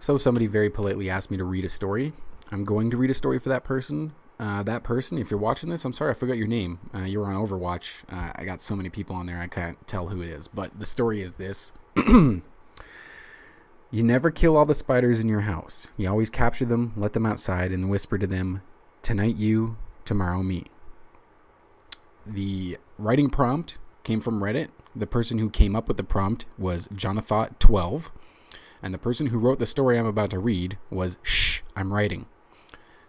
So somebody very politely asked me to read a story. I'm going to read a story for that person. That person, if you're watching this, I'm sorry, I forgot your name. You were on Overwatch. I got so many people on there, I can't tell who it is. But the story is this. You never kill all the spiders in your house. You always capture them, let them outside, and whisper to them, tonight you, tomorrow me. The writing prompt came from Reddit. The person who came up with the prompt was Jonathan12. And the person who wrote the story I'm about to read was Shh, I'm writing.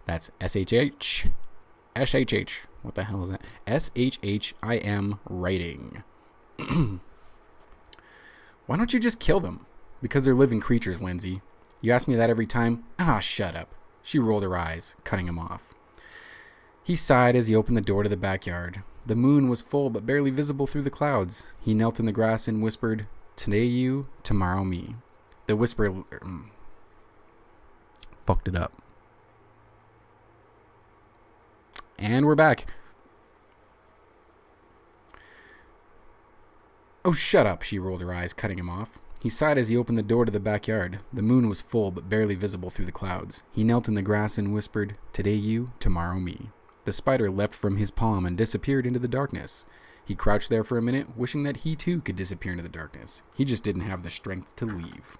That's SHH. SHH. What the hell is that? SHH, I am writing. Why don't you just kill them? Because they're living creatures, Lindsay. You ask me that every time? Ah, shut up. She rolled her eyes, cutting him off. He sighed as he opened the door to the backyard. The moon was full but barely visible through the clouds. He knelt in the grass and whispered, today you, tomorrow me. The whisper fucked it up. And we're back. Oh, shut up, she rolled her eyes, cutting him off. He sighed as he opened the door to the backyard. The moon was full but barely visible through the clouds. He knelt in the grass and whispered, today you, tomorrow me. The spider leapt from his palm and disappeared into the darkness. He crouched there for a minute, wishing that he too could disappear into the darkness. He just didn't have the strength to leave.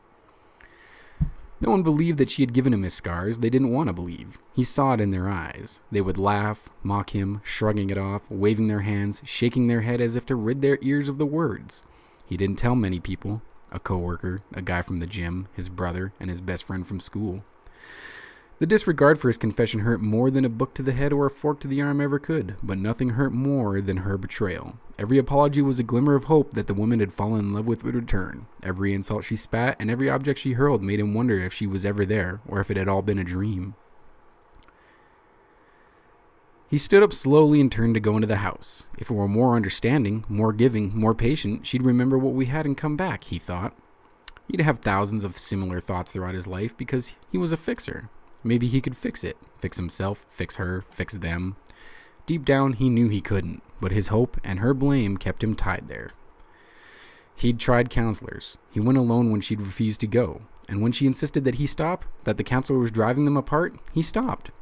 No one believed that she had given him his scars. They didn't want to believe. He saw it in their eyes. They would laugh, mock him, shrugging it off, waving their hands, shaking their head as if to rid their ears of the words. He didn't tell many people. A coworker, a guy from the gym, his brother, and his best friend from school. The disregard for his confession hurt more than a book to the head or a fork to the arm ever could, but nothing hurt more than her betrayal. Every apology was a glimmer of hope that the woman had fallen in love with would return. Every insult she spat and every object she hurled made him wonder if she was ever there, or if it had all been a dream. He stood up slowly and turned to go into the house. If it were more understanding, more giving, more patient, she'd remember what we had and come back, he thought. He'd have thousands of similar thoughts throughout his life because he was a fixer. Maybe he could fix it. Fix himself, fix her, fix them. Deep down, he knew he couldn't, but his hope and her blame kept him tied there. He'd tried counselors. He went alone when she'd refused to go. And when she insisted that he stop, that the counselor was driving them apart, he stopped.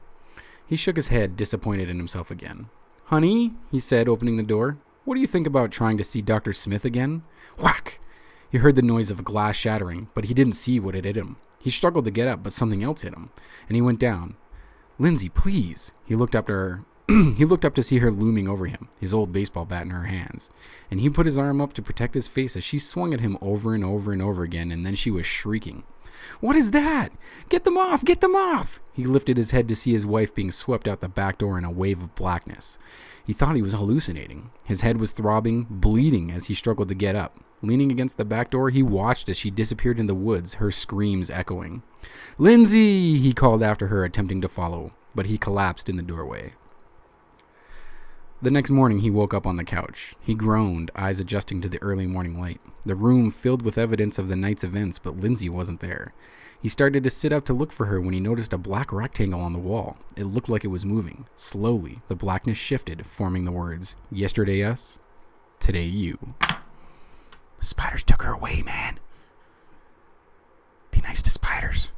He shook his head, disappointed in himself again. Honey, he said, opening the door, what do you think about trying to see Dr. Smith again? Whack! He heard the noise of a glass shattering, but he didn't see what had hit him. He struggled to get up, but something else hit him, and he went down. Lindsay, please. He looked up to her. He looked up to see her looming over him, his old baseball bat in her hands, and he put his arm up to protect his face as she swung at him over and over and over again, and then she was shrieking. What is that? Get them off! Get them off! He lifted his head to see his wife being swept out the back door in a wave of blackness. He thought he was hallucinating. His head was throbbing, bleeding as he struggled to get up. Leaning against the back door, he watched as she disappeared in the woods, her screams echoing. Lindsay! He called after her, attempting to follow, but he collapsed in the doorway. The next morning, he woke up on the couch. He groaned, eyes adjusting to the early morning light. The room filled with evidence of the night's events, but Lindsay wasn't there. He started to sit up to look for her when he noticed a black rectangle on the wall. It looked like it was moving. Slowly, the blackness shifted, forming the words, yesterday us, today you. The spiders took her away, man. Be nice to spiders.